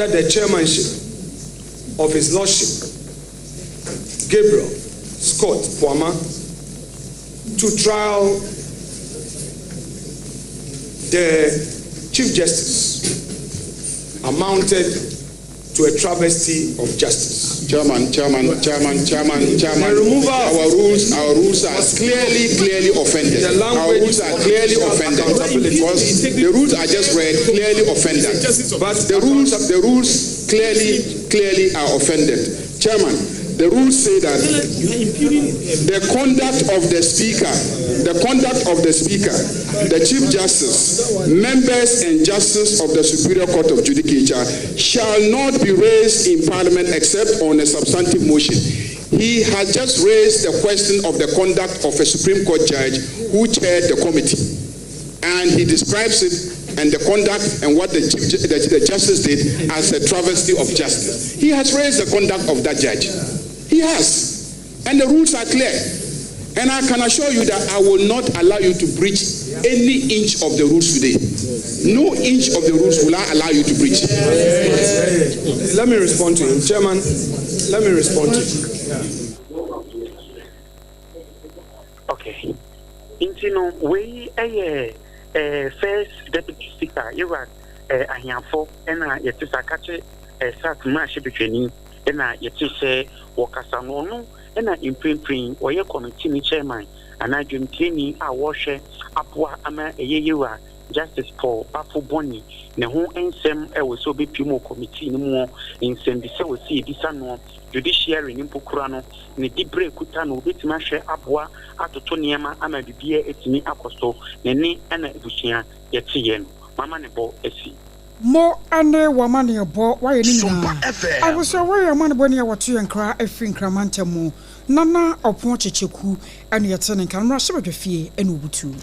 Under the chairmanship of His Lordship Gabriel Scott Poama to trial the Chief Justice amounted to a travesty of justice. Chairman. The removal our rules are clearly offended. Our rules are clearly offended because the rules I just read clearly offended. But the rules clearly are offended. Chairman, the rules say that the conduct of the speaker, the Chief Justice, members and justices of the Superior Court of Judicature shall not be raised in Parliament except on a substantive motion. He has just raised the question of the conduct of a Supreme Court judge who chaired the committee, and he describes it and the conduct and what the justice did as a travesty of justice. He has raised the conduct of that judge. He has. And the rules are clear. And I can assure you that I will not allow you to breach any inch of the rules today. No inch of the rules will I allow you to breach. Let me respond to him. Chairman, let me respond to him. Okay. Intino, we first Deputy Speaker, you are a handful, and I yet is a catcher, a sat mash between, and I yet is a Wakasanono, and I imprint or your committee chairman, and I dream Kenny, I wash Apua Ama a year, Justice Paul, Pafu Bonnie, Nahu and Sam, I will so be Pimo committee no more in Sembisa will see Bisano, judiciary in Pukurano, Nidibre Kutano, Bitmashe Apua, Atotoniama, Ama Bibia, Etini Aposto, Nene, and Bushia, Yetien, Mama Nebo, Esi. More and woman your boy, why you I was aware a man when you were to and cry a fin cramantamo, Nana or Ponchichu, and your turning camera, so the fee and Ubutu.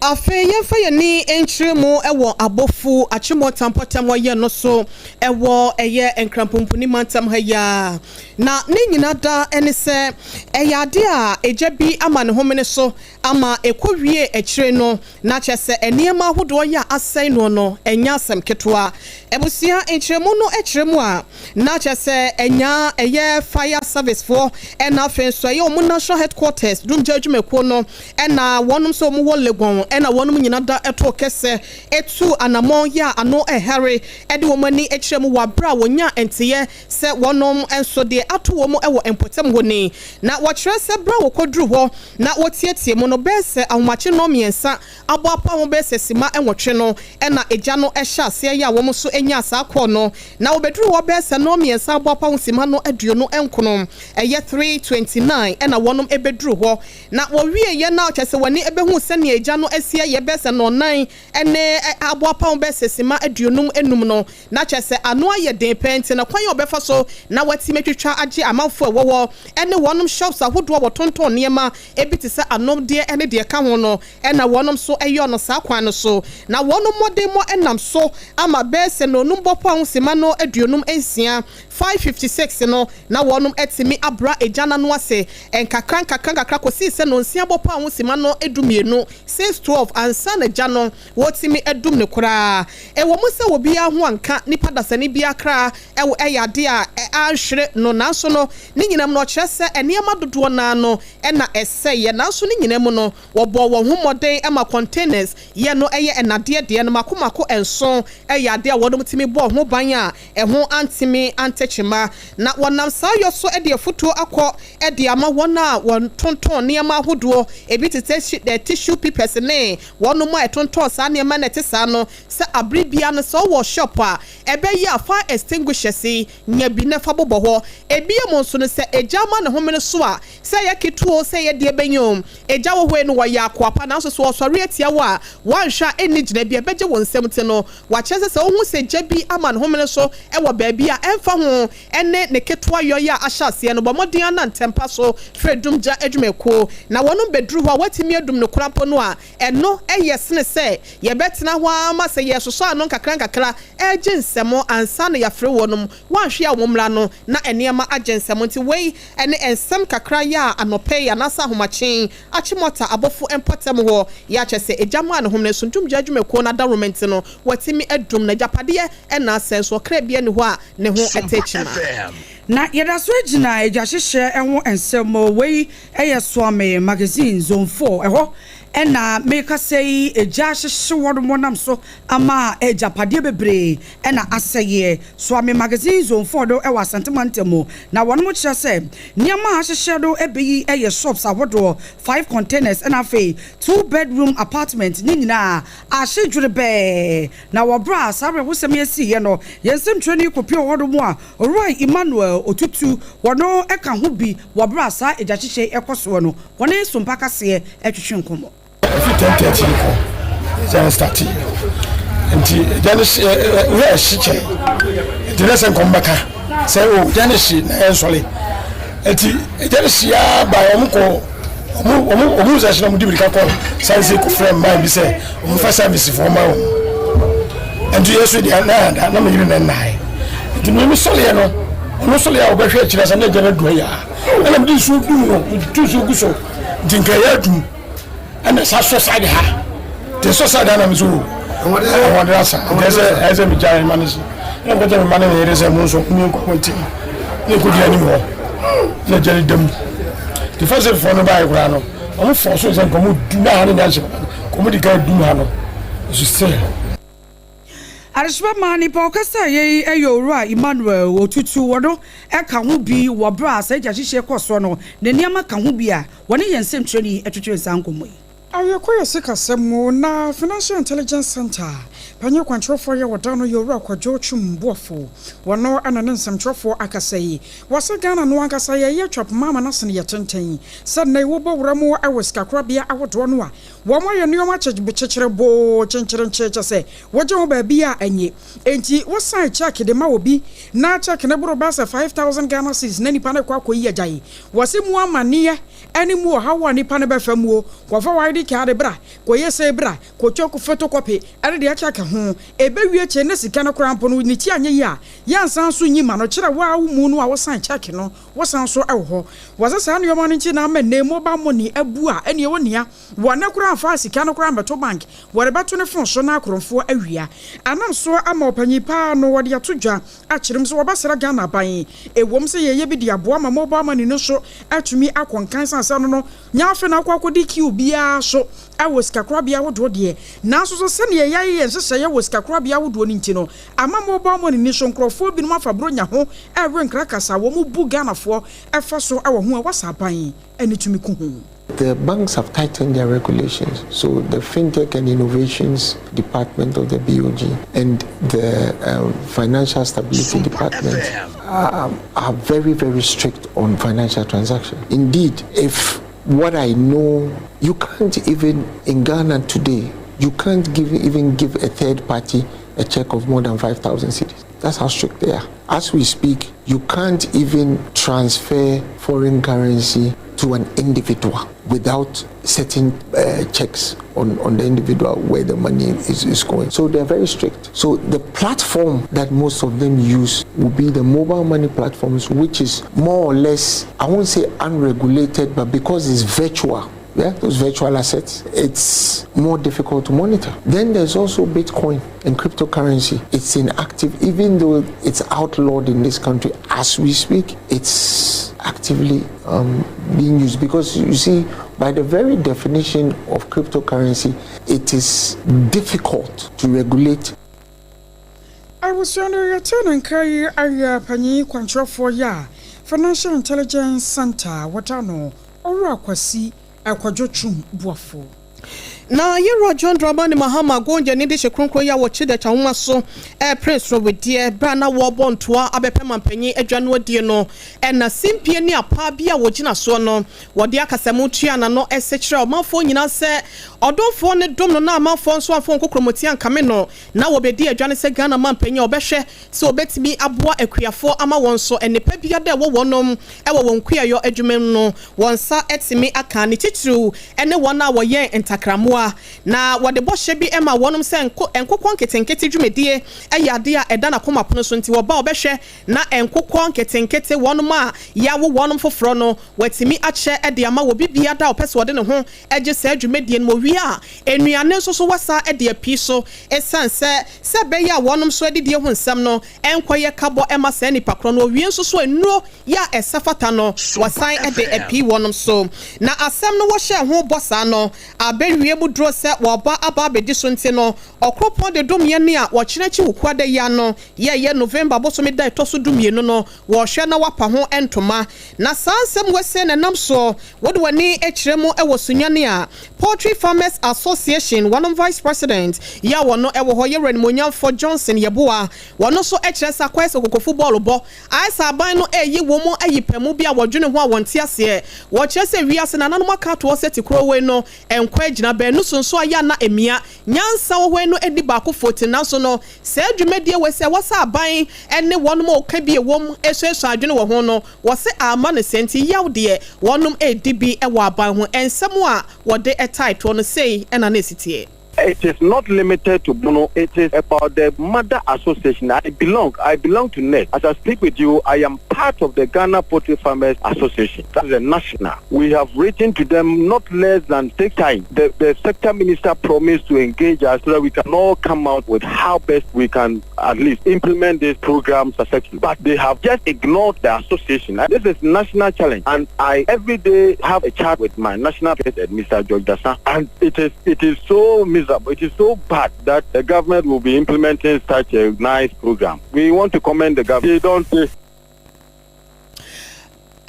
Afe yemfa ye ni entremu ewo abofu achimo tampotam ye no so ewo eye enkrampopuni mantam ha ya na ne nyina da ene se eyade a ejabi ama ne homene so ama ekowie ekire no na chese eniema hodo ya asai no enya asem ketwa ebusia entremu no ekiremu a na chese enya eye fire service for ena fenso ye omo national headquarters dumja adwumako no ena wonum so omo wo legon ena wonum nyina da eto kese etu anamon ya ano ehare ede womani ekiremu wa bra wonya entiye se wonum enso de ato womo ewo empotem honi na wo kire se bra wo kodru ho na wotietie mo no bese ahomache no miensa aboapa mo bese sima enwotwe no ena eja no ehya ase ya womo so enya asa akọ no na obedru wo bese no miensa aboapa wo sima no aduonu enkono eye 329 ena wonum ebedru ho na wo wie ye na ochese wani ebehu se ne eja no asia ye bese no nan ene aboapa wo bese sima aduonu enum no na chese ano aye den penti na kwan ye obefa so na wati metwetwa age amanfo ewo ene wonum shops ahodo wo tonton niema ebiti se anom de ene de ka ho no ena wonum so eyo no sa kwan no so na wonum modem mo enam so ama bese no numbopo ho sima no aduonum ensia 556 no na wonum etimi abra ejana no ase enkakran kosi se no nsia bopo ho sima no edumienu 612 ansa na jano wotimi edum ne kura ewo mu se obi a ho anka nipa dasani bia kra ewo eyade a ahwere no nanso no ni nyinam no kyerese eniema dodo na no ena ese ye nanso ni nyinam no wobo wo homoden ema containers ye no eye enade de no makomako enso eyade a wodom timi bo ho ban a eho antimi antechima na wonam sayo so ede foto akọ ede ama wona won tonton niema hodo ebi tete tissue papers ne wono mo etonton sa niema na tesa no se abribia no so wo shop a ebe ya fire extinguishers nya bi na fa bobo ho ebi e mo so no se ejama ne homene so a se ye ketuo se ye de benyom eja wo hwe no wo ya akwapa na so so sori atia wo a wanhwa eni gina bi ebeje won semte no wa chese se ohun se jabi ama ne homene so e wo ba bia emfa ho ene ne ketuo yo ya ahyase no bomodian na ntempa so fredum ja adwumeko na wonum bedru ho watimi adum no krampo no a eno yesene se ye betena ho ama se ye soso anon kakra ensemo ansa na yafre wonum wanhwe a womra no na enema agensemo nti wei ene ensem kakra ya anope ya nasa homachen achimota abofu empotem ho ya chese ejama no homne suntum jadwume ko na government no watimi adum na japade na senso kra bia ne ho a ne ho etechima na yeda so agina eja hyehyɛ enwo ensemo wei Swami magazine zone 4 eho ena meka sei eja hyehye wodomo nam so ama ejapade bebre ena aseye Swami magazine zone 4 do ewa sentiment na wono mo kire se niam a hyehye do ebeyi shops awodo 5 containers ena fe 2 bedroom apartment ni nyina a hyedwure be na wobra sabre husem yesi ye no yensem twani kopio wodomo a Roy Emmanuel otutu wono eka ho bi wobra sa eja hyehye ekoso no wone sompa kase etwetwe nkomo 10:30 then start nti Janice we shiche nti lesen kombaka say o Janice na ensole nti Janice ya ba omu session mu dibiri ka call say ko friend man bi say omu fa service for ma o nti yesu dia na me yiri na nai nti me sole no omu sole ya obehwe kire say na jana do ya na me di so du no tu so guso dinka ya du and so side ha the society na me so wonder as a giant manager na go tell man na say mo so mi ko konti ne ko di ani mo na jeri dem the first for no buy kura no o for so say ko mo du na ha na se ko mo di ka du ha no so say Arishba mani pa okasa ye Roy Emmanuel otutu wono eka ho bi wo bra sa eja hihye koso no ne niam ka ho bi a woni yensem twani etwetwe sankomo yi Ayekoye sikasemo na Financial Intelligence Center panyo kwantrofo ye wodano Yowura Kwadwo Twumbuofo wono anane nsamtrofo akasai wase Ghana no akasa ye twap mama na sene ye tenten said na wo bowramu aweska krabia awodo no a wo moye nioma chechire bo chencherencheche se woje wo ba bia anye enti wo sai check de ma obi na check ne bro ba se 5000 Ghana cedis na nipa na kwa yi agyaye wase mu amane eni mu hawa nipa ne befamuo kwa fa wide kaade bra ko yese bra ko choko photocopy ade de acha ka ho ebewie che ne sika no krampo no ni ti anye ya yansan so nyima no kire wa mu no a wo san check no wo san so ewo wasa sa no yomo nchi na ma ne mobile money abu a ene wo nia wo na kura fa sika no krampo to bank wo rebeto ne fon so na akromfo awia anam so ama opanyi pa no wo de atodwa akirem so wo basera Ghana ban ewom se ye bi de aboa ma mobile money no so atumi akonkan san no nya afa na akodi ki obia so awoska krabia wodo de na so se ne yaye yense ye woska krabia wodo ni ntino ama mobile money ni so nkrofo bi no afabro nya ho ewe nkrakasa wo mu bu Ghana fo efa so awo ho a wasa ban ani tumi ku ho. The banks have tightened their regulations. So the FinTech and Innovations Department of the BOG and the Financial Stability Department are very, very strict on financial transactions. Indeed, if what I know, you can't even, in Ghana today, you can't even give a third party a check of more than 5,000 cedis. That's how strict they are. As we speak, you can't even transfer foreign currency to an individual without setting checks on the individual where the money is going. So they're very strict. So the platform that most of them use will be the mobile money platforms, which is more or less, I won't say unregulated, but because it's virtual, yeah, those virtual assets, it's more difficult to monitor. Then there's also Bitcoin and cryptocurrency. It's inactive, even though it's outlawed in this country. As we speak, it's actively being used because you see, by the very definition of cryptocurrency, it is difficult to regulate. I was wondering, turning carry a penny control for ya Financial Intelligence Center. What I know, or Kwasi. Akwadwo Twumbuofo na yero John Dramani Mahama gonje ni de hekronkron ya wo chide chawoma so prince Robedie bra na wo bontoa abepema mpanyi adwano adie no na simpie ni apa bia wo gina so no wo de akasemu tua na no esechire omanfo nyina se odofo ne dom no na amanfo nso afo nkokromoti ankame no na wo bedi adwane se Ghana mampanyi obehwe se obetimi aboa akuafo ama won so enepa bia de wo wonom wo wonkuayo adwumem no wonsa etimi aka ne titru ene wona wo yen entakramo Yeboah na wode bɔhye bi ema wonom se enkokɔ nketenkete dwumedie eyade a eda na koma pono so nti woba obɛhwɛ na enkokɔ nketenkete wonom a yawo wonom foforo no watimi akyɛ ede ama wo bibia da opese wode ne ho egye sa dwumedie no wi a enuane nso so wasa ede api so esan se be ya wonom so ede die ho nsɛm no enkoye kabo ema sa nipa kro no wi nso so enuro ya esafata no wasan ede api wonom so na asɛm no wo hye ho bosa no abewie mu dro se woba aba bedi so nti no okropon de domye ne a wo kyerechi wukwada ya no ye November boso me da etoso dumie no wo hwe na wapa ho entoma na sansem wese na nam so wode wani ekiremu ewo sunyane a Poultry Farmers Association one vice president ya wono ewo ho yere monyam for Johnson Yeboaah wono so ekire sa kwese kokko football bo aisa aban no eyi wo mo ayipemu bia wodwene ho a wonte ase wo kire se wiase na nanom aka to seti kro we no enkwa agina ba nu sonso aya na emia nyansa wo we no edi ba ko 40 na so no se adwumedie we se wasa aban ene wonom o ka bi ewom esuesu adwene wo ho no wo se ama ne senti yawde wonom edi bi ewo aban ho ensem a wode title no say ena na esitie. It is not limited to Bono. It is about the Mother Association. I belong to NET. As I speak with you, I am part of the Ghana Poultry Farmers Association. That is a national. We have written to them not less than 6 times. The sector minister promised to engage us so that we can all come out with how best we can at least implement this program successfully. But they have just ignored the association. And this is national challenge. And I every day have a chat with my national president, Mr. George Dassan. And it is so miserable. It is so bad that the government will be implementing such a nice program. We want to commend the government. They don't say.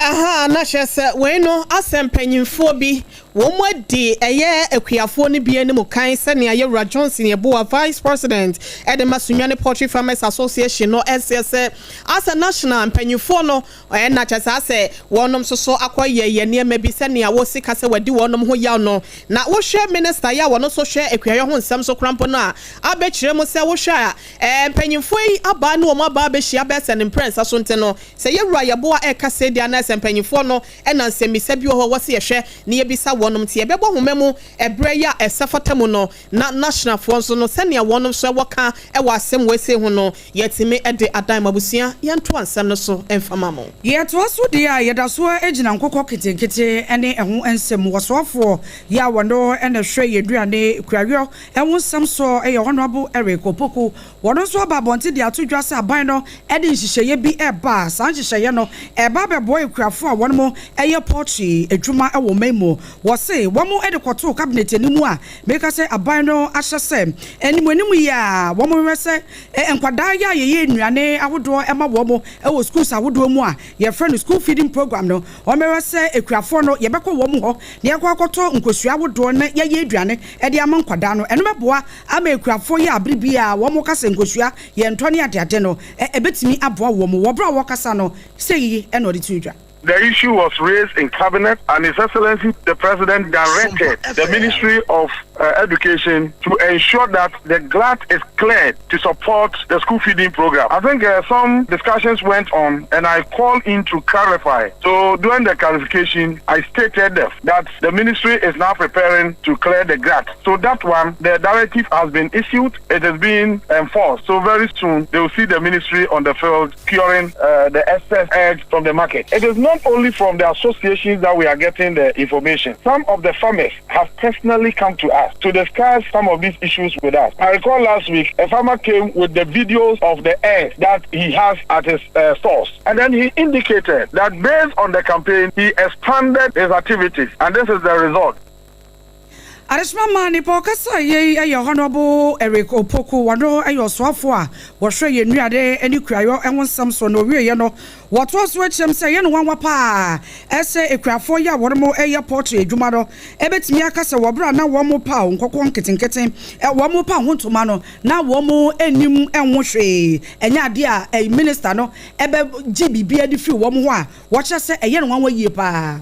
Aha na hyese we no asempanyimfo bi wo mwadi eye akuafo ne bia ne mu kan se ne aye Johnson Yeboaah vice president ede masunwane Poultry Farmers Association no SSS as a national mpanyimfo no na kyesa se wonom soso akoye ye ne ma bi se ne awo sika se wadi wonom ho yaw no na wo hwe minister ya wono so hwe akuaye ho nsam so krampo no a abekire mu se wo hwe mpanyimfo yi aba ne wo ma ba be hia be se ne prince aso nte no se Yeboaah e ka se dia na mpanyimfo no ena nsɛmisa bi ho wose yehwɛ ne yebisa wonom tie bɛbɔ homemu ebre ya esafatamu no na national fo nso no sɛnea wonom so wɔka ɛwɔ asɛm wese ho no yɛtime ɛde adan mabusia yɛnto ansɛm no so ɛmfama mo yɛto so de a yɛda so agina nkokɔ ketenkete ɛne ɛho nsɛm wɔsoafo ya wɔno ɛna hwɛ yɛduane kurawio ɛho nsɛm so ɛyɛ honorable Eric Opoku wɔno so aba bonte de ato dwa sɛ aban no ɛde nhyehyɛye bi ɛba saa nhyehyɛye no ɛba bɛbɔ ekurafo a wɔn mo ɛyɛ poultry adwuma ɛwɔ memo wɔse wɔn mo ɛde kɔto cabinet animu a meka sɛ aban no ahyɛ sɛ animu yi a wɔn mo hwɛ sɛ nkwadaa yɛ ayɛyɛ nnuane ahodoɔ ɛma wɔn mo ɛwɔ schools ahodoɔ mu a yɛfrɛ no school feeding program no wɔn hwɛ sɛ ekurafo no yɛbɛkɔ wɔn hɔ na yɛkɔ akɔtɔ nkosua ahodoɔ na yɛyɛ aduane ɛde ama nkwadaa no ɛno mɛboa ama ekurafo yɛ abiribi a wɔn mo kasa nkosua yɛntɔ ne adeade no ɛbɛtumi aboa wɔn mo wɔbra wɔkasa no sɛ yi ɛna ɔde tu dwa. The issue was raised in cabinet, and His Excellency the President directed the Ministry of Education to ensure that the GLAT is cleared to support the school feeding program. I think some discussions went on, and I called in to clarify. So during the clarification, I stated that the ministry is now preparing to clear the GLAT. So that one, the directive has been issued. It is being enforced. So very soon, they will see the ministry on the field curing the excess eggs from the market. It is not only from the associations that we are getting the information. Some of the farmers have personally come to us to discuss some of these issues with us. I recall last week, a farmer came with the videos of the eggs that he has at his stores. And then he indicated that based on the campaign, he expanded his activities. And this is the result. Arishma mani po kasa ye honorable Eric Opoku wano ayo swafo a wohwe ye nuade eni krayo enwo samso no wie ye no woto so achem se ye no wanwa pa ese ekrafo ya wormo eye poultry adwuma no ebetimi akasa wobra na wo mo pa nkokon ketenketen wo mo pa hontoma no na wo mo enim enwo hwe enya ade a minister no ebe gbibia di free wo mo ho a wo kye se eye no wanwa yie pa.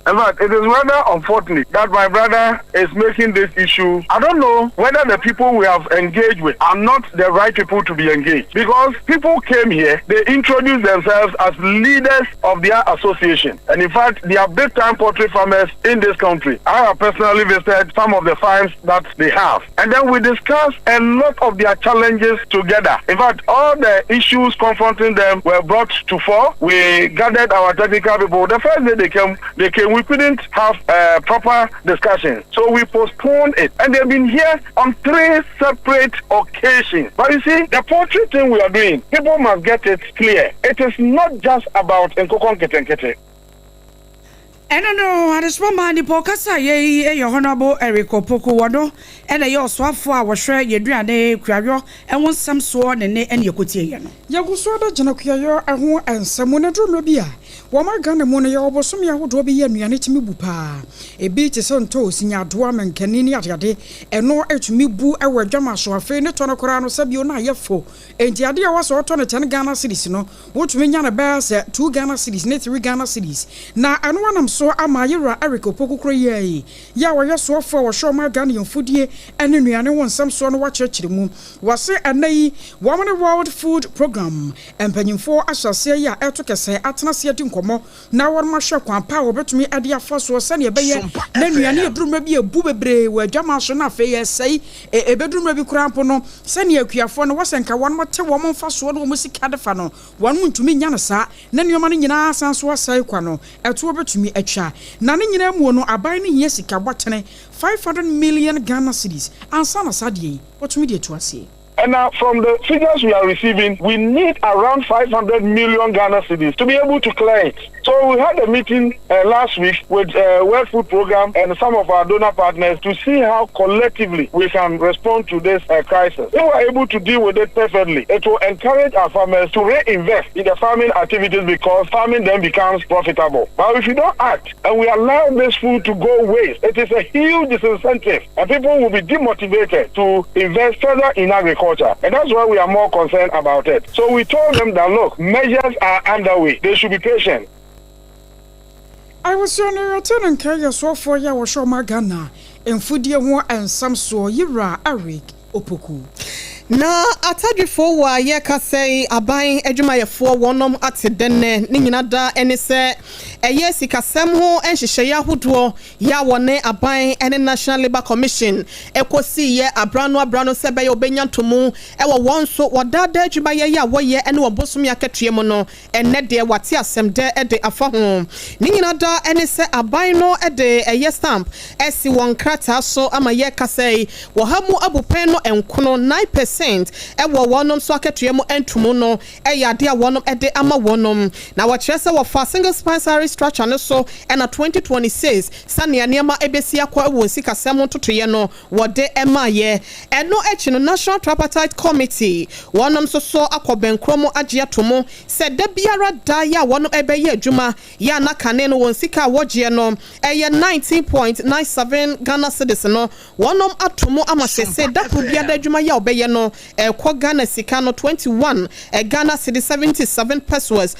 In fact, it is rather unfortunate that my brother is making this issue. I don't know whether the people we have engaged with are not the right people to be engaged, because people came here, they introduced themselves as leaders of their association, and in fact, they are big-time poultry farmers in this country. I have personally visited some of the farms that they have, and then we discussed a lot of their challenges together. In fact, all the issues confronting them were brought to fore. We gathered our technical people. The first day they came, we couldn't have a proper discussion, so we postponed it, and they've been here on 3 separate occasions. But you see, the poultry thing we are doing, people must get it clear. It is not just about Nkokon Ketenkete. No, I just want my Nipokasa, ye, Honorable Eric Opoku Wado, and a Yoswafo, was sure you do a day, Crabio, and want some sword and you could see. Yaguswada, Janakia, and someone a drum rabia. Wama Gana Mona Yobosumia would be a Mianiti Bupa. A beat is on toast in your dwarm and canini at yade, and no H me boo our jama so a faint on a corano sabiona yafo. And the idea was all 10 Ghana cities, no, which mean Yana Bears 2 Ghana cities, 3 Ghana cities. Now, and one I'm so Amayira Eric Opoku Creye. Yawa so for show my Ghanaian foodie, and in the one some son watch church moon was say a nay woman world food program. And penning for I shall say ya took a say atnasia dinkomo. Now one masha kwan power bet me adia first was send a bayer. Then we are near broom maybe a boobe where Jamasona Fay say a bedroom maybe crampono. Send your Kiafon was and one more woman fast one music cadafano. One moon to me Yanasa, then your money in our sans was Saquano, at two to me a cha. None in them no are buying Yesica Watane 500 million Ghana cedis and Sana Sadie. What media to us here? And now, from the figures we are receiving, we need around 500 million Ghana cedis to be able to clear it. So we had a meeting last week with World Food Program and some of our donor partners to see how collectively we can respond to this crisis. If we are able to deal with it perfectly, it will encourage our farmers to reinvest in the farming activities, because farming then becomes profitable. But if you don't act and we allow this food to go waste, it is a huge disincentive, and people will be demotivated to invest further in agriculture. And that's why we are more concerned about it. So we told them that, look, measures are underway. They should be patient. I was on a return and carry so for ya was show my Ghana and foodie and some so Yira Eric Opoku. Na atadwefo wa ye ka sei aban adwumayefo wonom atedenne ni nyina da ene se eye sikasem ho enhyehyeye ahodo ya wone aban ene National Labour Commission ekosi ye abrano se be obenya ntomu ewo wonso wadada adwumaye ya woye ene wobosom yakatue mu no enne de wate asem de ede afa ho ni nyina da ene se aban no ede eye stamp esi won krata so ama ye ka sei wo hamu abupen no enkono 9% ewo wonom so akatue mu entumu no eyade a wonom ede ama wonom na wakyerese wo fa single sponsor structure no so na 2026 sane anema ebesi akwa ewo sikasem totoye no wode emaye eno echi no National Tripartite Committee wonom so akobenkromo agye atomo se da biara da ya wonom ebeye adwuma ya na kane no won sika wogye no eye 19.97 Ghana cedis no wonom atomo ama sese da kubia da adwuma ya obeye no kwa Ghana sika no 21 Ghana cedi 77 pesos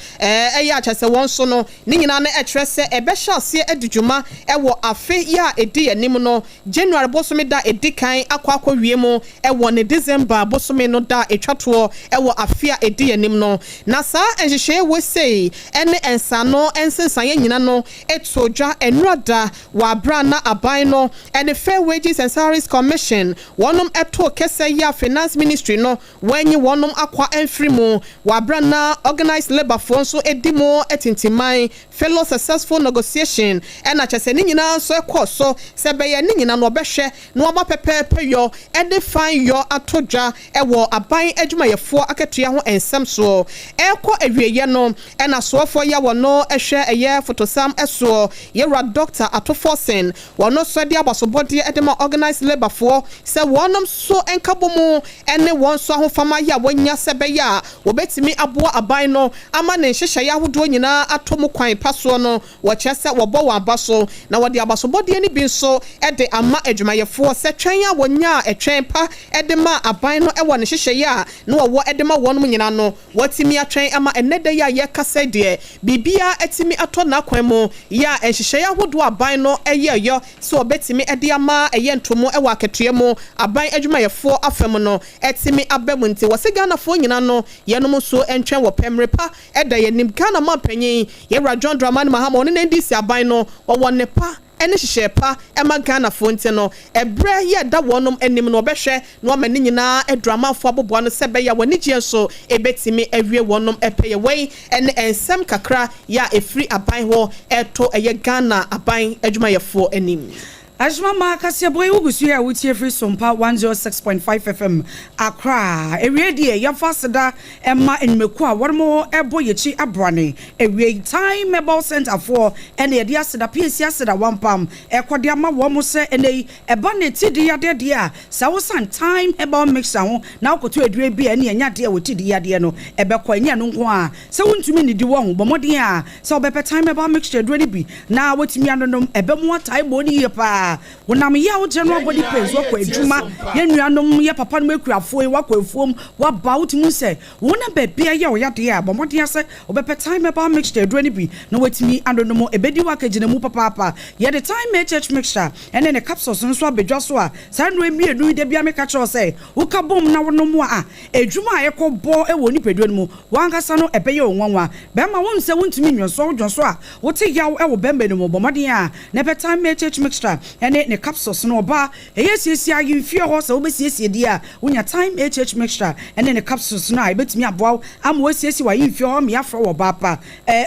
ya chase won so no ni nyina na etrese ebehya ase adidwuma ewo afe ya edi anim no January bosome da edikan akwa wiem ewo ne December bosome no da etwato ewo afe ya edi anim no na sa enhyehyɛ we sei ene ensa no ensensan nyina no etodwa enrada wa bra na aban no ene Fair Wages and Salaries Commission wonom eto kese ya Finance Ministry no wenyi wonom akwa enfrimu wa bra na Organized Labor for so edimo etintimai fellow successful negotiation ena chese ni nyina so ekoso sebeye ni nyina no behwe no oba pepepe yo ede fan yo atodwa ewo aban adwumayefo akatua ho ensem so eko awieye no ena soofo ya wono ehwe eye photosam eso yera Dr. Atofosen wono so de abasobode edema Organized Labor for se wonom so enkabomu ene won so ahofama ya wonya sebe ya wobetimi aboa aban no ama ne nhyehyɛ ya hodo nyina atom kwan paso no wo kyese wo bɔ wa abaso na wode abasobode ani bi nso ede ama adwumayefo se twen ya wonya etwen pa ede ma aban no ewo ne nhyehyɛ ya na wo ede ma wonum nyina no watimi atwen ama enede ya ye kasa de bibia etimi ato na kwan mu ya nhyehyɛ ya hodo aban no eye yo so obetimi ede ama eye ntomo ewo aketua mu aban adwumayefo afem no etimi abemunti wosegana fo nyina no yenom so entwen wo pemrepa eda yenim kana mampanyin yewra John Dramani Mahama oni na ndisi aban no wo nepa ene hyehyɛ pa ema Ghana fonte no ebre ye da wonom enim no obehwɛ no amani nyina edrama fo aboboa no sebe ya wani gye so ebetimi awie wonom epeye wei ene ensem kakra ya efri aban ho eto eye Ghana aban adwumayefo enim ASIAMAH Kasiaboy Ugusu ya wutie free SOMPA 106.5 FM Accra ewie die ya faseda emma enmeku a wormo ebo yechi abrane ewie time about center for ene ye dia seda piesia seda wampam ekode ama wo mo se ene eba ne tidi ya de a sa wo san time about mix ho na okoto edure bi ene enya de wo tidi ya de no ebekọ enya no nko a se wontumi ni di wo ho bomoden a se obepe time about mix edure ni bi na wotimi anonom ebemu atai bo ni ye pa wonam ya wo general body pains wo kwa adwuma ye nuanom ye papa no mekuafo wa kwa afuom wa ba wotimu se wona ba bia ye wo yade a bomode ase obepe time about mixture aduro ni bi na watimi anonom ebedi wa kagina mu papa ye the time church mixture ene ne capsules nso abedwa so a sa no emienu de bia meka cho se wo ka bom na wonom a adwuma a ye ko bo e wo ni peduo no mu wankasa no ebe ye onwanwa be ma won se wontimi nwonso a wote yaw e wo bembe no mu bomode a ne be time church mixture ene ne capsules no ba eyesiesie agimfie ho se obesiesie di a wonya time mixture ene ne capsules no a ebetimi aboa ama wasiesie wa yimfie ho me afro OBAAPA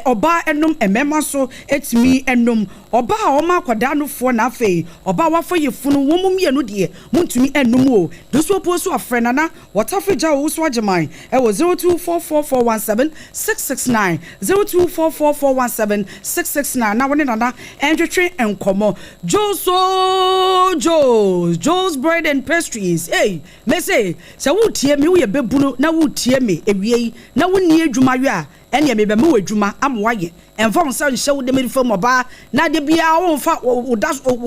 oba enum emema so etimi enum oba a oma akwada no fo na afei oba wafo yefunu wo mum ye no de muntumi enum o doso poso afrena na watafeja wo so ageman e wo 0244417669 0244417669 na woni nana entwetwe enkomo Joe's bread and pastries. Hey, me say wutie me wo ye bebunu na wutie me ewie na wonni adwuma wi a ene me be me wadwuma amwaye enfom sa nhyɛ wo de me fam oba na de bia wo mfa wo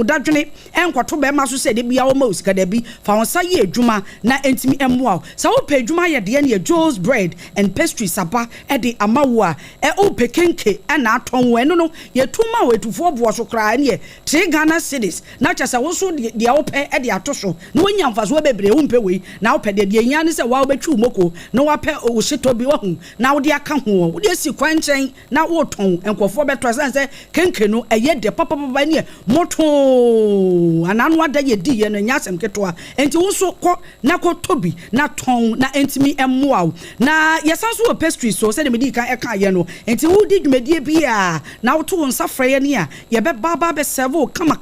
dadwene enkoto be ma so se de bia wo ma osika da bi fa won sa ye adwuma na entimi emmoa sa wo pe adwuma ye de ne Joe's bread and pastries aba e de amawo a o pe kenke na aton wo eno no ye tuma wo etufo bo so kra ne 3 Ghana cedis na cha sa wo so de wo pe e de atoso na wonya mfa so bebre wo mpe we na wo pe de nya ne se wa wo betwu moko na wa pe wo hyeto bi wo hu na wo de aka ho wo de si kwanchen na wo ton enkofo beto say kenke no eye de papa ne moto ananu ada ye di ye no nyasem ketoa enti wo so ko na ko tobi na ton na entimi emmoa na yesanso wo pastry so say de medi kan eka ye no enti wo di dwumedie bia na wo to wo nsa frɛ ne a ye be baba be serve kama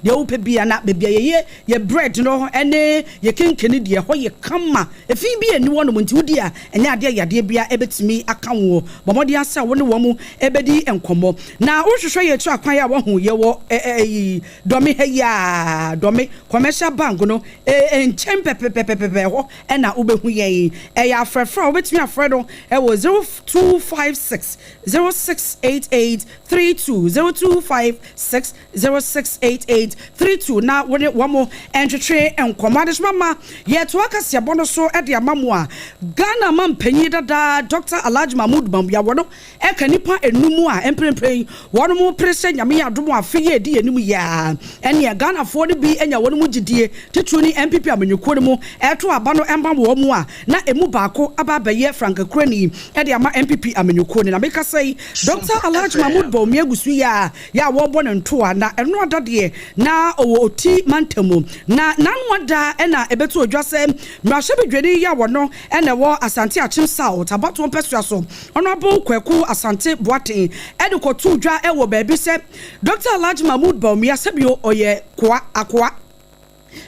de wo pe bia na be bia ye bread no ene ye kenke ne de ho ye kama efi bia ni wo no enti wo di a enya ade yade bia ebetimi aka wo bomodi asa wo ne wo mu ebedi enkomo na wo hwehwe ye tu akwan ya wo hu ye wo domi heya domi commercial bank no enchem pepepepepe ho na obehu ye ya frefra obetumi afre do e wo 0256 0688 32 0256 0688 32 na wo ne wo mo entwetwe enkomo adesmama ye to akase bono so e de amamu a Ghana mampanyi dada Dr. Alhaji Mahmoud Bambia wono e kanipa enumu a emprempren wono mo prese nyame adomo afeye di enum ya ene Ghana fo ne bi enya wono mu gidie titu ni MPP amanyuko ne mu eto aba no emba wo mu a na emu baako aba baye Frank Krani e de ama MPP amanyuko ne na meka sei Dr. Alhaji Mahmoud Bambia gusu ya wo bo ne nto a na eno adade na oti mantemu na nanwada ena ebeto odwase mrahye bedwani ya wono ene wo Asante Achim South abato pesua so ono abo kwaku Asante Boaten ede kotu dwa e wo baabi se Dr. Alhaji Mahmoud Bambia sebio oye kwa akwa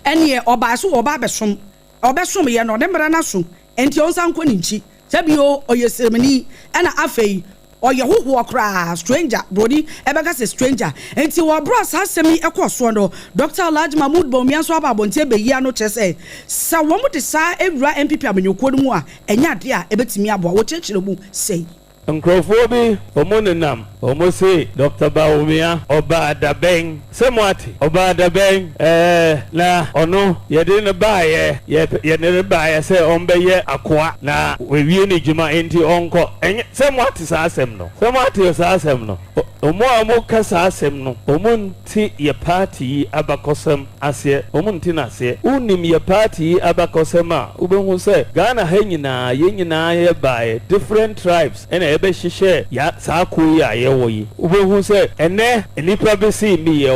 ene oba so oba besom obesom ye no de mra na so enti onsan kwani nchi sebio oye seremani ena afei oye ho kra stranger brody ebeka say stranger enti wo bros asemi ekoso no Dr. Alhaji Mahmood Bawumia so ababonte beyi no chese sa wo mu de sa ewura MPP amanyoko no mu a enya de a ebetimi abo wo chechire mu say Nkrofobi omonenam omose Dr. Bawumia OBAAPA semwati OBAAPA na ono yede ne baaye ye ne baaye se ombeye akoa na wewie ne djuma enti onko enye semwati sa asem no semwati sa asem no omo kasa asem no omunti ye party abakosem ase omunti na ase unim ye party abakosem a ubehu se Ghana hanyina yenyina ye baaye different tribes ene ebe hihye ya saako ya yewo yi ubehu se ene nipa besi mi ye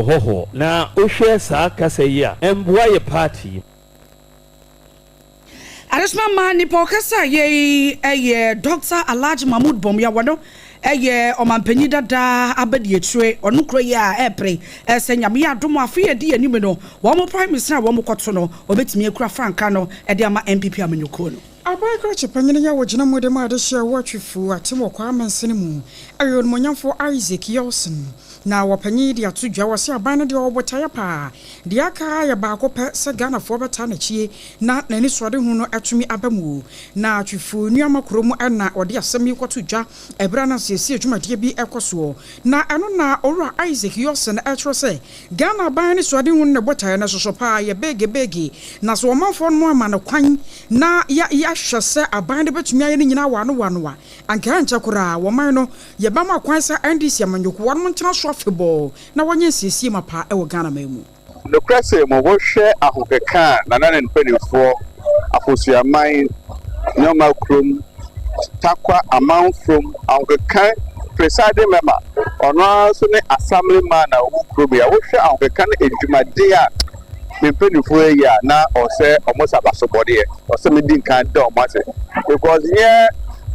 hoho na ohwe saaka se ya emboa ye party Aresma man ni pokasa ye Dr. Alhaji Mahmood Bawumia wano eye omampanyi dada abadi etwe onukro ya epre senyame ya domo afie di anim no wo mo prime minister wo mo kwoto no obetimi akura franka no e de ama MPP amanyoko no Abai krachi panyine ya wojina mode ma de hye watwefu atemo kwa amansene mu ayo monyamfo Isaac Yelson na wapanyi di atudwa wase aban no de obotaya pa de aka ya ba akopɛ se Ghana fo beta na chie na nani sode hu no atumi abamu na atwefu nuama kromu na ode asɛm yikotudwa ebra na siesie adwumade bi ekoso na ɛno na owura Isaac Yelson ɛtro se Ghana ban ne sode hu no botaya na soso pa ye bege na so omanfo no ama na kwan na ya hwese aban de betumi aye ne nyina wano anka ancha kura wo man no ye ba ma kwan sa NDC amanyoko won ntina so afebo na wonye siesie mapa e wo Ghana mamu no krese mo wo hwe ahokeka na nanen panifo afosuaman nyoma krom takwa amount from ahokeka presiding member ono so ne assemblyman na wo krom ya wo hwe ahokeka na edwumade a mpenifo ya na ose almost abasobode ose medin kan do mase because here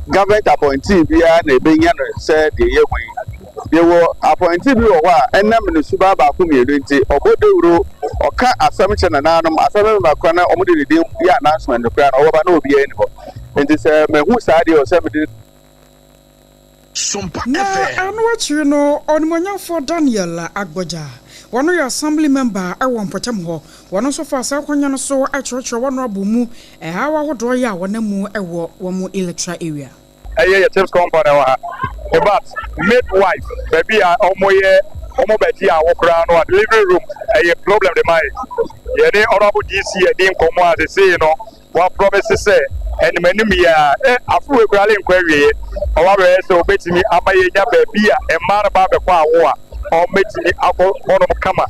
government appointee bia na ebenya no se de ye wen they were appointee bi o wa enam ne suba ba ko mielu nti obodewuro oka asam chena nanom asam ba kwa na omode de ya announcement no kra na oba na obi ani ho nti se mehu sa de o se me SOMPA FM anu achi no onmonyafo Daniel Agboja Wano ya assembly member ewo mpotem ho wano so fa sa kwanya no so achrochro wano abumu hawa hodo ya wanamu ewo wo electoral area ye James company wa about midwife baby omo beti a wokra no delivery room problem de mai ye ni honorable DC e din komo as say no wa promise say enmanim ya afu ekurale nkwawie o wa be say obetimi amaye nya baby a emma ba be kwa awo a o metimi akọ kama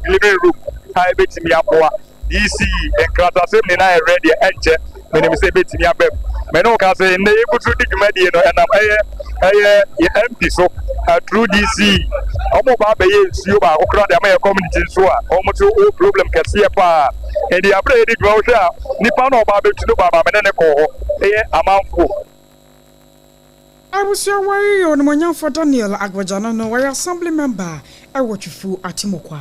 living room ha betimi aboa DC enkrata sem ni na ready enche menim say betimi abem me no ka say na ekutu digumadi no enam MP so through DC omo ba be ye nsuo ba okra de amaye community nso a omo to o problem kase pa e di abre di dwa hwa nipa no ba betu no baba me ne ko ho amanfo Abusia wai onmonyafo Daniel Agboja no wai assembly member ewotwefu atimokwa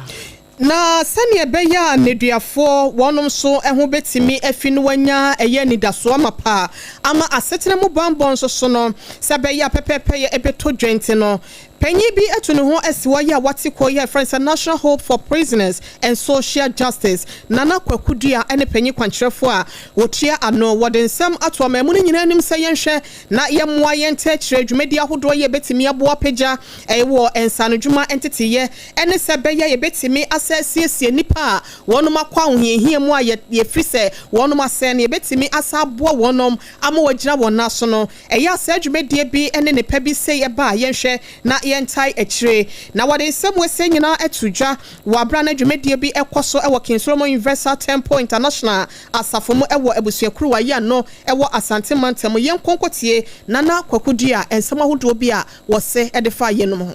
na sane beya neduafo wonom so eho betimi afinu wanya eye nidaso amapa ama asetene mu bambon so no se beya pepepe ye ebeto dwente no Penyi bi etu ne ho asiwa ya wate koye friends National Hope for Prisoners and Social Justice Nana Kwakudua ene penyi kwankyerefo a wotua ano wode nsam ato amamu nyina anim se yenhwe na yemmoa yente kyerɛ dwumadi ahodo ye betimi aboa pagya ewo ensano dwuma entity ye ene se beya ye betimi asasiesie nipa wonom akwa ohihia mu a ye frise wonom asɛ ne betimi asaboa wonom ama wagyina wona so no eya asa dwumadi bi ene ne pa bi se ye ba yenhwe na yentai echire na wade nsem wese nyina etudwa wabra na dwumedie bi ekoso ewo Kinsolomo Universal Temple International asafomo ewo ebusuakuru wa ya no ewo Asante Mantem yenkonkotie Nana Kwakudua ensem ahodo bi a wose edefa yenom ho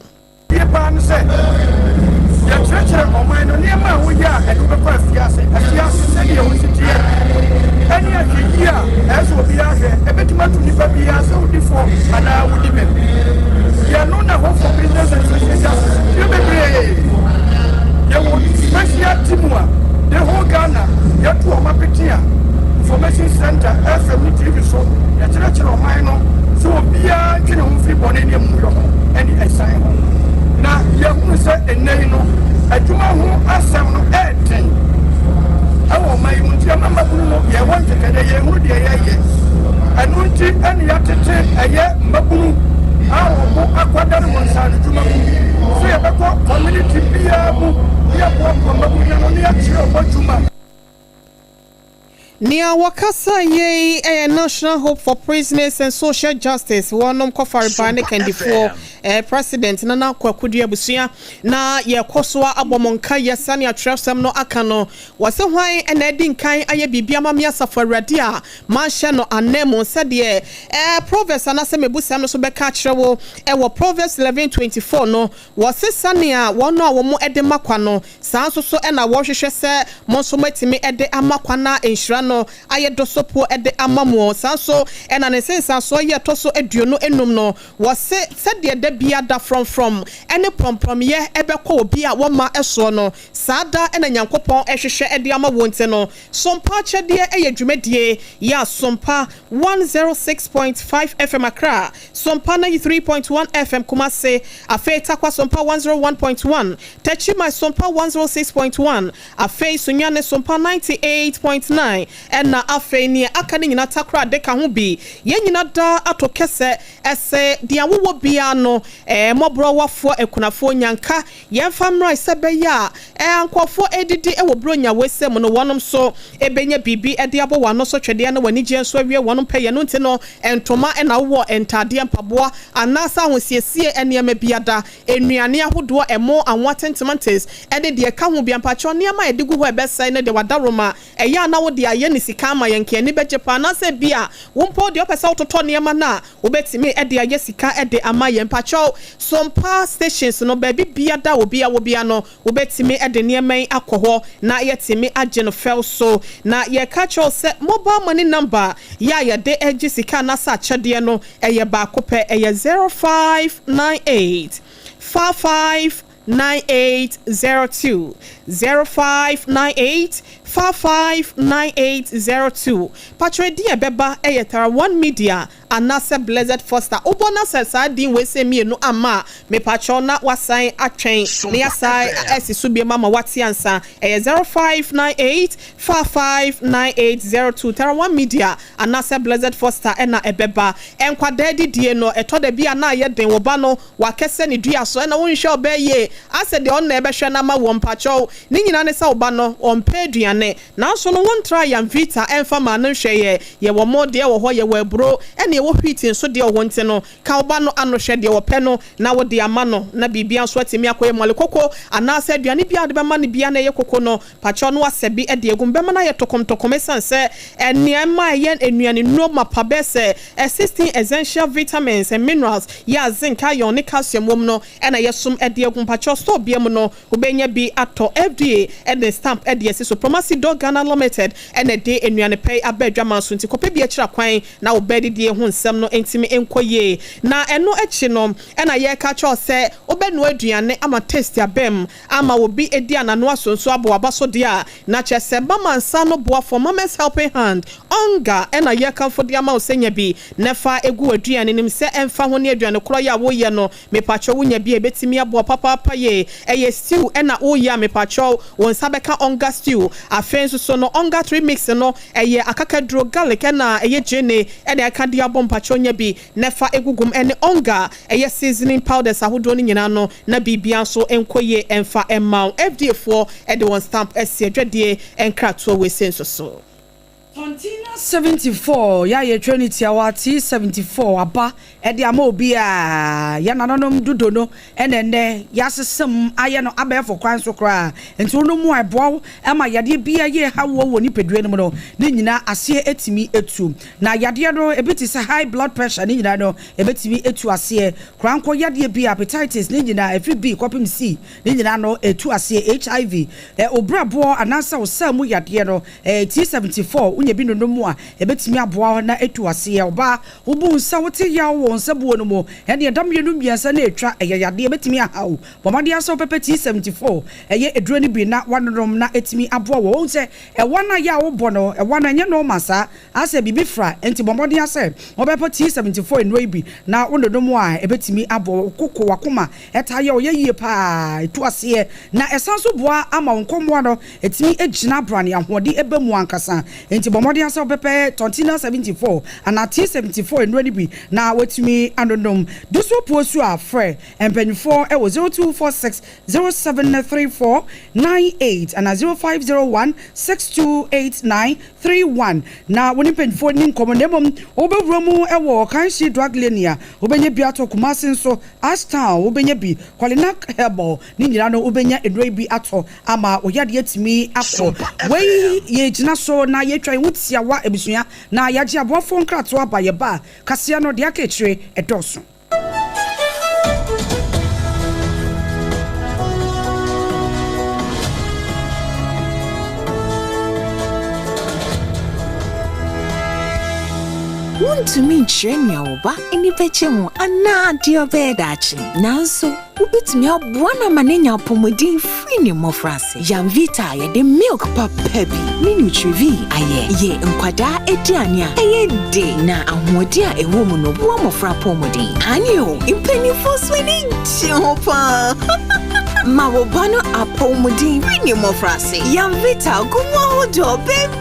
yepa no se ya churchere oman no niema wo ya edu be fiase se ye wositie eni akia eso bi ahwe ebetuma tu nipa bi ase odifo ana wodi me ya no na Hope for Prisoners and Social Justice. You be brave. You want special teamwork. The whole Ghana, you to Mapitia Information Center, FM TV show. You church of mine, so be a enayino adwuma ho asam no eten awo mai munti amama bunu ye wonte kede ye hu de ye anunti an yatete aye mabunu awo mo akwada no nsa adwuma mu so ye beko community bia mu ya bo mabunu no ne ya chiro bajuma. Nia wakasa ye a National Hope for Prisoners and Social Justice wonom kofari bane kendifo president nana kwakudu abusia na ye koswa abomonka yesane atrefsem no akano wase hwan ena edi nkan aye bibia mamia safarade a manhye no anemo sede Proverbs anase mebusam no so beka kirewo wo Proverbs 11:24 no wase sane a wono a wo mo ede makwa no sanso so ena wo hwehwe se monso matimi ede amakwa na enhira no aye dosopo ede amamo sanso ena ne sensa so ye toso aduonu enum no wase sede de bia da from ene promprom ye ebekọ obi a wo ma eso no sada ena nyankopon ehwehwe ede ama wonte no sompa chede eye dwumadie ya sompa 106.5 FM Accra sompa 93.1 FM Kumase afeita kwa sompa 101.1 Techima sompa 106.1 afei sunyane sompa 98.9 ena afei ni aka ni nyina takra de ka ho bi ye nyina da atokese ese dia wo bia no mobro wafo ekunafo nyanka yemfa mra isebe ya ankofo edidi ewo bronya wesem no wonom so ebenya bibi ede abo wano so twede na wani gye nso awie wonom peye no nti no entoma na wo entade mpaboa anasa ahosiesie enema biada enuane ahodo emo anwatentemantes ede de ka ho bia mpacho niama edigu ho ebesai na de wadaroma eya na wo de aye ni sika ma yenke ni beje pa na se bia wompo de opesa ototo niama na obetimi ede aye sika ede ama yempacho sompa stations no baby biada obi a wo bia no obetimi ede niama akoho na yetimi agye no fel so na ye catch se mobile money number ya ye de age sika na sa chede no eye ba kope eye 0598 559802 0598 559802 Patredi ebeba eyetara 1 media anase Blessed Foster obona sesa din we se mienu ama me patro na wasan atwen ne yasai esisu bi mama wati ansa 0598 559802 tara 1 media anase Blessed Foster ena ebeba enkwada didie no etoda bia na ye den wo ba no wakese ne dua so na wonhwe obeye ase de on na ebehwe na ma wo mpacho ni nyina ne sa oba no ompe duane na so no won try am vita enfa ma no hwe ye wo mode wo ho ye wo aburo ene wo hwitin so de wo nte no ka oba no ano hwe de wo pe no na wo de ama no na bibia so atemi akoye mole koko anasa aduane bia de bema ne bia na ye koko no pacho no asebi ede egum bema na ye tokom esanse eniema ye enuane no mapabese assisting essential vitamins and minerals ya zinc iron calcium wom no ena yesum ede egum pacho so bia mu no obenya bi ato FDA and stamp ede so Promise Dog Ghana Limited ena de enuane pay abedwa so nti kope bi akira kwan na obedi de hu nsem no entimi enkoye na eno echi no ena ye ka cho se obenu aduane ama taste abem ama obi edi anano asonso abo abaso de a na chese mama nsa no boa for Mama's helping hand onga ena ye kan fo de ama osenya bi nefa egu aduane nim se emfa ho ne aduane kro ya wo ye no me pacho wonya bi ebetimi abo papa ye eye stew ena wo ya me pacho won sabeka onga stew afenso so no onga 3 mix no eye akakadro garlic na eye jene ene akade abom pachonya bi nefa egugum ene onga eye seasoning powders ahodo ni nyina no na bibia so enkoye emfa emma FDA for ede one stamp ese adwade enkrato we senso so Container 74 ya ye Trinity awati 74 aba ede ama obi a ya nanonom dudo no enene ya sesem aye no abefo kwan so kra enti ono mu ebo ama yade bia ye hawo woni pedue no no ne nyina ase etimi etu na yade no ebeti se high blood pressure ne nyina no ebetimi etu ase kranko yade bia hepatitis ne nyina every b kopim c ne nyina no etu ase HIV obrabo anasa osamu yade no T74 bi no mu a ebetimi aboa na etu ase oba obu nsa wote ya wo won sebo no mo ene edam yenu biasa na etwa eyade betimi ahawo bomade aso pepeti 74 eye eduro ni bi na wanom na etimi aboa wo se e wana ya wo bono e wana nye no masa ase bibi fra enti bomade ase obepeti 74 enro bi na wonodom a ebetimi abo kokko wakoma etaye oyeye pa etu ase na esanso boa ama wonkomwa no etimi ejina brane ahode ebemu ankasa enti bomade ase obepe 74 and at 74 and ready be now wait me anonom this will post you a free and pen 4 it was 0246 073498 and 0501 628931 now when you pen 4 nim common obe romu ewo kan shi drug linear obenye biato kumasin so ashtown obenye bi kwalinak hebo ni nyira no obenya edroi bi ato ama oyade yetimi akọ we ye gina so na ye twan wutia wa ebusua na yaji abofo nkrato abaye ba kasia no de akechire edoso to me train ya oba eni peche mu ana dio bedachi nanso ubitimi abwana manenya apomodin free ni mofrase Yamvita ye de milk papa bi ni nutrivi aye ye nkwada ediane a eye de na ahodi a ewo mu no bo mofra pomodin anyo impeni fosweni chopa Mawobano apomodin free ni mofrase Yamvita gumo hodo bebre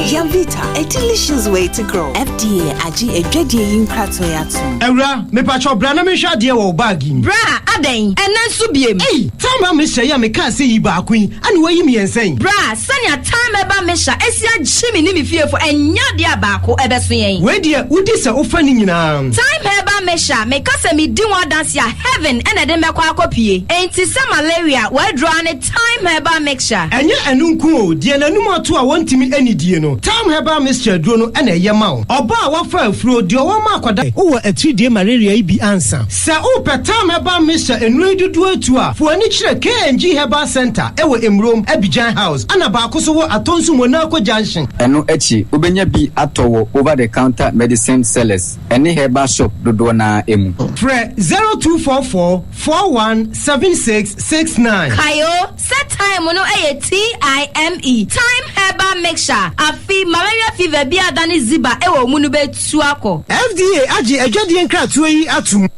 Yamvita, a delicious way to grow. FDA aji ejedi yinkrato yatum. Ewra, me pacho brana me hwa de wo bagim. Bra, aden, enanso biem. Hey, tama me hwa ya me ka se yi ba kwin, ani wayi me ensen. Bra, sanya time eba me hwa esia jimi ni me fiefo enya de abako ebeso yen. We de udi se ofa ni nyina. Time eba me hwa, me ka se me di one dance ya heaven ena de me kwa akopie. Enti se malaria, we draw ne time eba me hwa. Enye enunku o, de nanum ato a wontimi ani die no. Time heba Mr. Drono ene yema o. Oba wafa afro de o ma akwada. Wo atridie malaria ibi ansa. Se o pe time heba Mr. Enru dudu atu a. Fo ani kire KNG Heba Center ewo Emrom Abidjan House. Ana ba akoso wo atonsu Monaco Junction. Eno echi obenya bi atowo over the counter medicine sellers. Eni Heba shop dodo na emu. Fre 0244 417669. Kayo set time no TIME. Time Heba mixture. Afi malaria fever bi adani ziba ewo munu betu akọ. FDA aji ejodi nkratu yi atum.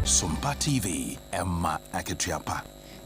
SOMPA TV Emma Aketiapa.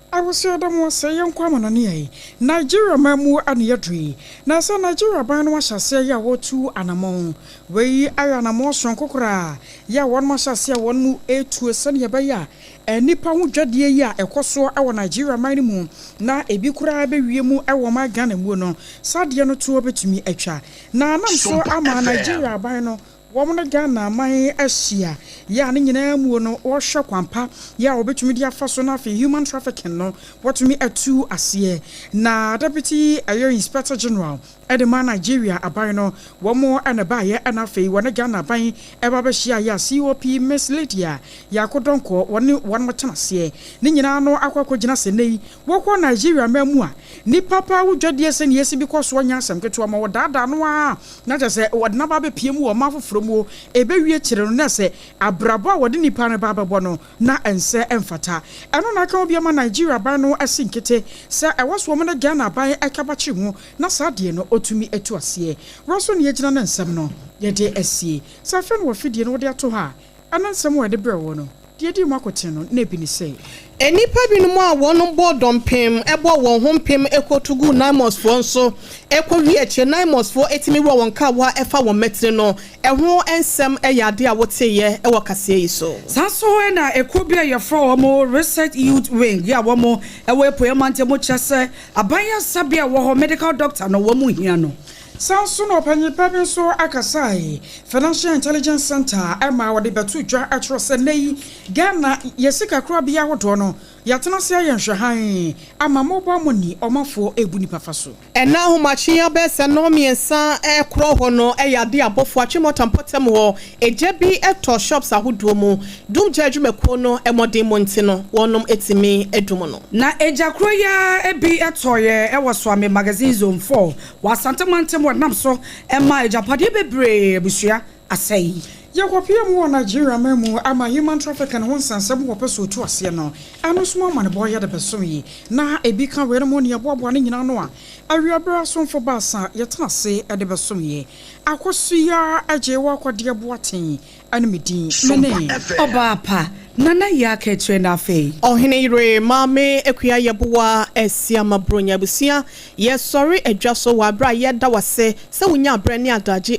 I was saying that was a young woman on ye. Nigeria mamu and yadri. Now, so Nigeria ban was a say ya wo two and among. We are an among strong cocra. Ya one must say one mu a to a sunny baya. And nipa who jadie ya a coso our Nigeria minimum. Na a bicura be mu our my gun and wono. Sadiano to over to me echa. Now, I'm so I'm a Nigeria bino. Woman Ghana my Asia ya ni nyina mu no wo hwe kwampa ya obetumi dia faso na fe human trafficking no what me atu ase na deputy ayo inspector general Edema Nigeria aban no womo anaba ye anafe wona Ghana ban eba be hia ya COP Miss Lydia ya kodonko woni won ase ni nyina no akwakogina senei wokọ Nigeria mamu a ni papa wudwade ase ne yesi because wonya asem keto ma wodada no a na je wodna ba be piem wo mafoforo mu ebe wie kire no na se abrabo a wode nipa ne ba bebo no na ense emfata eno na ka obi ma Nigeria ban no asinkete se ewoso mo na Ghana ban akabachi ho na saade no otumi etu ase roso ne yegina na nsem no ye de asie safen wo fidie no de ato ha anansem wo de brewo no de di makote no na bi ni sei enipa binom a wono bodom pem ebo won hom pem ekotugu naimos fo nso ekowi eche naimos fo etimi wo won ka wa efa won metri no eho ensem eyade a woteye ewo kase yi so saso na ekobia ye fro mo research youth wing ya wo mo ewo epoyamante mo chese abanya sabia wo ho medical doctor no wo mu hia no Sanso no panyi pabi so akasai Financial Intelligence Center ema wade betu dwa atro se nei Ghana yesika kra bia wodo no yatena se ayenhwehan ama mobile money omafo ebu ni pafaso ena homachi abese no miensa kro ho no eyade abofo achimotampotem ho ejebi eto shops ahodo mu dum jadwumekuo no emodin monti no wonom etimi edum no na ejakro ya ebi etoye ewoso ame magazine zone 4 wasantemontem wonam so ema ejapade bebre abusua asai yakopia mu Nigeria memu ama human trafficking won sansem wo peso to ase no ano suma man boy ya de peso yi na ebi kan were mo ne aboabo ne nyina no a awiabra sonfo basa yetena se de beso yi akosua ajewa akode aboaten animedin mene obaapa nana ya ketwe na fe Oheneyere mame ekua yeboa ASIAMAH bronya busia ye sorry adwaso wa bra ye da wase se wonya abra ne adaje